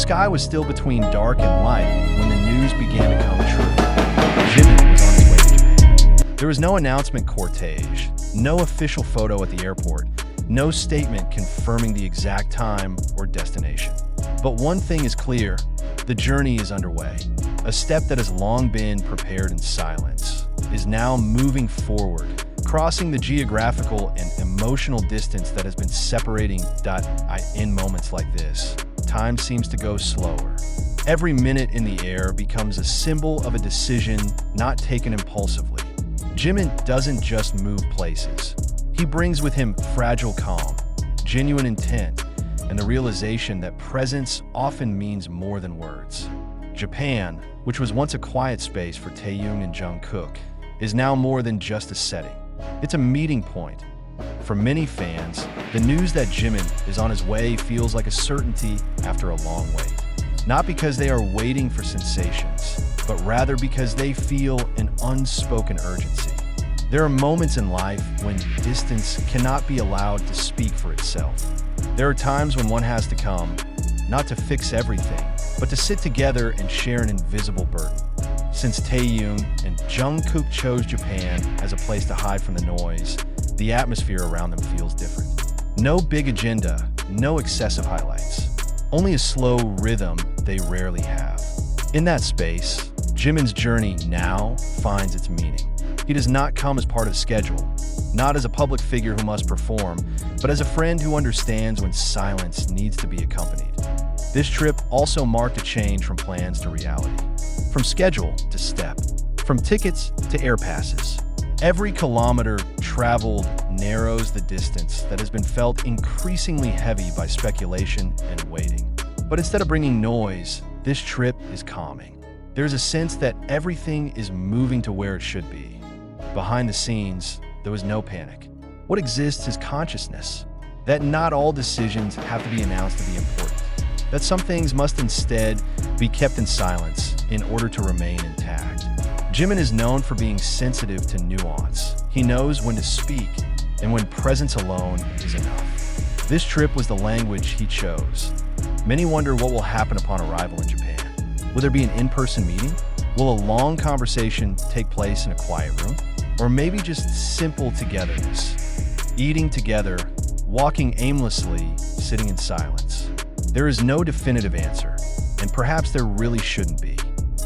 sky was still between dark and light when the news began to come true. Jimin was on his way to Japan. There was no announcement cortege, no official photo at the airport, no statement confirming the exact time or destination. But one thing is clear, the journey is underway. A step that has long been prepared in silence is now moving forward, crossing the geographical and emotional distance that has been separating. In moments like this, time seems to go slower. Every minute in the air becomes a symbol of a decision not taken impulsively. Jimin doesn't just move places. He brings with him fragile calm, genuine intent, and the realization that presence often means more than words. Japan, which was once a quiet space for Taeyong and Jungkook, is now more than just a setting. It's a meeting point. For many fans, the news that Jimin is on his way feels like a certainty after a long wait. Not because they are waiting for sensations, but rather because they feel an unspoken urgency. There are moments in life when distance cannot be allowed to speak for itself. There are times when one has to come, not to fix everything, but to sit together and share an invisible burden. Since Taeyong and Jungkook chose Japan as a place to hide from the noise, the atmosphere around them feels different. No big agenda, no excessive highlights. Only a slow rhythm they rarely have. In that space, Jimin's journey now finds its meaning. He does not come as part of the schedule, not as a public figure who must perform, but as a friend who understands when silence needs to be accompanied. This trip also marked a change from plans to reality, from schedule to step, from tickets to air passes. Every kilometer traveled narrows the distance that has been felt increasingly heavy by speculation and waiting. But instead of bringing noise, this trip is calming. There's a sense that everything is moving to where it should be. Behind the scenes, there was no panic. What exists is consciousness, that not all decisions have to be announced to be important, that some things must instead be kept in silence in order to remain intact. Jimin is known for being sensitive to nuance. He knows when to speak and when presence alone is enough. This trip was the language he chose. Many wonder what will happen upon arrival in Japan. Will there be an in-person meeting? Will a long conversation take place in a quiet room? Or maybe just simple togetherness? Eating together, walking aimlessly, sitting in silence. There is no definitive answer, and perhaps there really shouldn't be.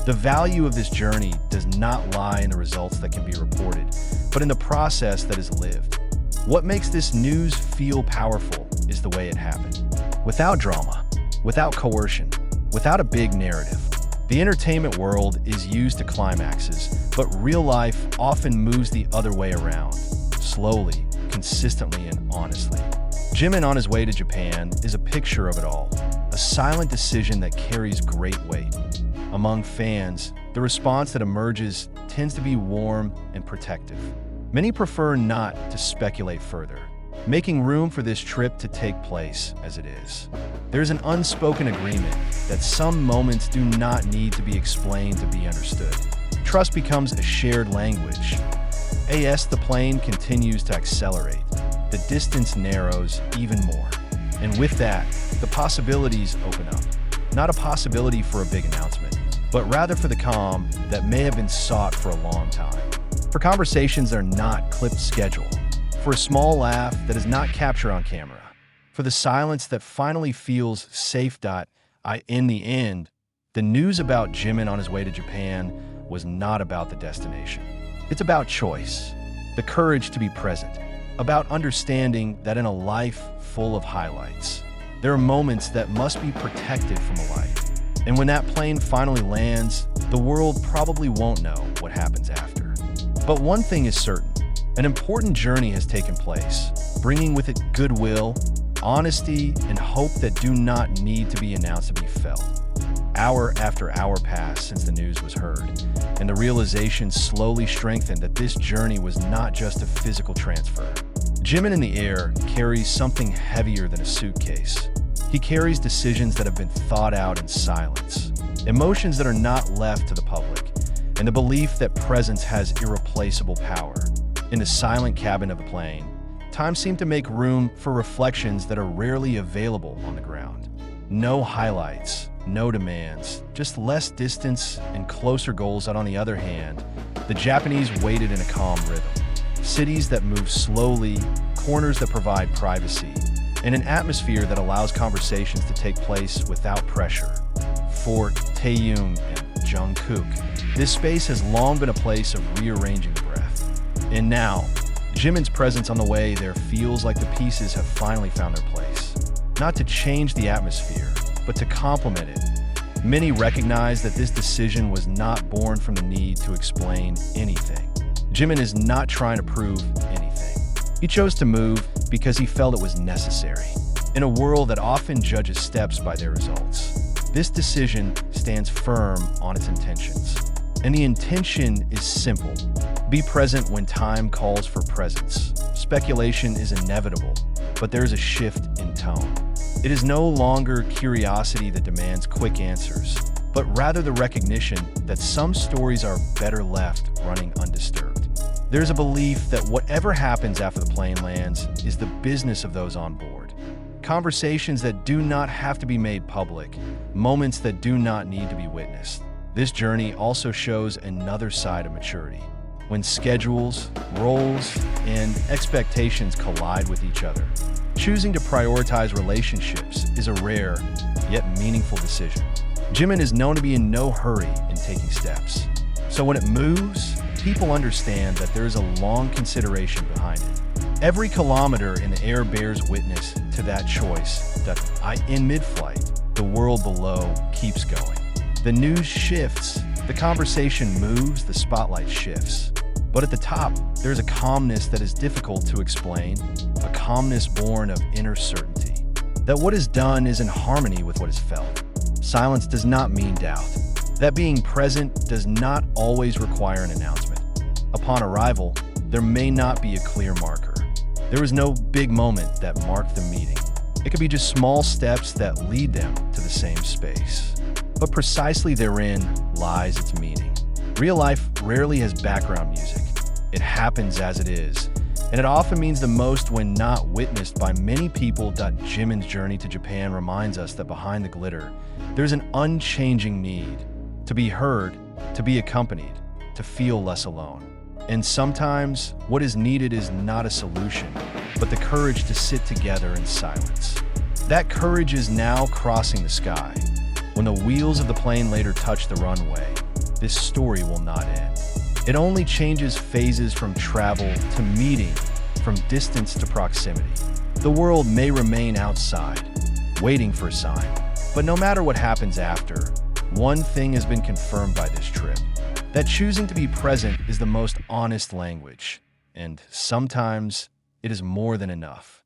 The value of this journey does not lie in the results that can be reported, but in the process that is lived. What makes this news feel powerful is the way it happened. Without drama, without coercion, without a big narrative. The entertainment world is used to climaxes, but real life often moves the other way around, slowly, consistently, and honestly. Jimin on his way to Japan is a picture of it all, a silent decision that carries great weight. Among fans, the response that emerges tends to be warm and protective. Many prefer not to speculate further, making room for this trip to take place as it is. There's an unspoken agreement that some moments do not need to be explained to be understood. Trust becomes a shared language. As the plane continues to accelerate, the distance narrows even more. And with that, the possibilities open up. Not a possibility for a big announcement, but rather for the calm that may have been sought for a long time. For conversations that are not clipped schedule. For a small laugh that is not captured on camera. For the silence that finally feels safe. In the end, the news about Jimin on his way to Japan was not about the destination. It's about choice, the courage to be present, about understanding that in a life full of highlights, there are moments that must be protected from the light. And when that plane finally lands, the world probably won't know what happens after. But one thing is certain. An important journey has taken place, bringing with it goodwill, honesty, and hope that do not need to be announced to be felt. Hour after hour passed since the news was heard, and the realization slowly strengthened that this journey was not just a physical transfer. Jimin in the air carries something heavier than a suitcase. He carries decisions that have been thought out in silence, emotions that are not left to the public, and the belief that presence has irreplaceable power. In the silent cabin of the plane, time seemed to make room for reflections that are rarely available on the ground. No highlights, no demands, just less distance and closer goals. Out on the other hand, the Japanese waited in a calm rhythm. Cities that move slowly, corners that provide privacy, and an atmosphere that allows conversations to take place without pressure. Fort Taeyong and Jungkook. This space has long been a place of rearranging the breath. And now, Jimin's presence on the way there feels like the pieces have finally found their place. Not to change the atmosphere, but to complement it. Many recognize that this decision was not born from the need to explain anything. Jimin is not trying to prove anything. He chose to move because he felt it was necessary. In a world that often judges steps by their results, this decision stands firm on its intentions. And the intention is simple. Be present when time calls for presence. Speculation is inevitable, but there is a shift in tone. It is no longer curiosity that demands quick answers, but rather the recognition that some stories are better left running undisturbed. There's a belief that whatever happens after the plane lands is the business of those on board. Conversations that do not have to be made public, moments that do not need to be witnessed. This journey also shows another side of maturity. When schedules, roles, and expectations collide with each other, choosing to prioritize relationships is a rare, yet meaningful decision. Jimin is known to be in no hurry in taking steps. So when it moves, people understand that there is a long consideration behind it. Every kilometer in the air bears witness to that choice that in mid-flight, the world below keeps going. The news shifts, the conversation moves, the spotlight shifts. But at the top, there's a calmness that is difficult to explain, a calmness born of inner certainty, that what is done is in harmony with what is felt. Silence does not mean doubt. That being present does not always require an announcement. Upon arrival, there may not be a clear marker. There is no big moment that marked the meeting. It could be just small steps that lead them to the same space. But precisely therein lies its meaning. Real life rarely has background music. It happens as it is, and it often means the most when not witnessed by many people. Jimin's journey to Japan reminds us that behind the glitter, there's an unchanging need to be heard, to be accompanied, to feel less alone. And sometimes, what is needed is not a solution, but the courage to sit together in silence. That courage is now crossing the sky. When the wheels of the plane later touch the runway, this story will not end. It only changes phases from travel to meeting, from distance to proximity. The world may remain outside, waiting for a sign. But no matter what happens after, one thing has been confirmed by this trip, that choosing to be present is the most honest language, and sometimes it is more than enough.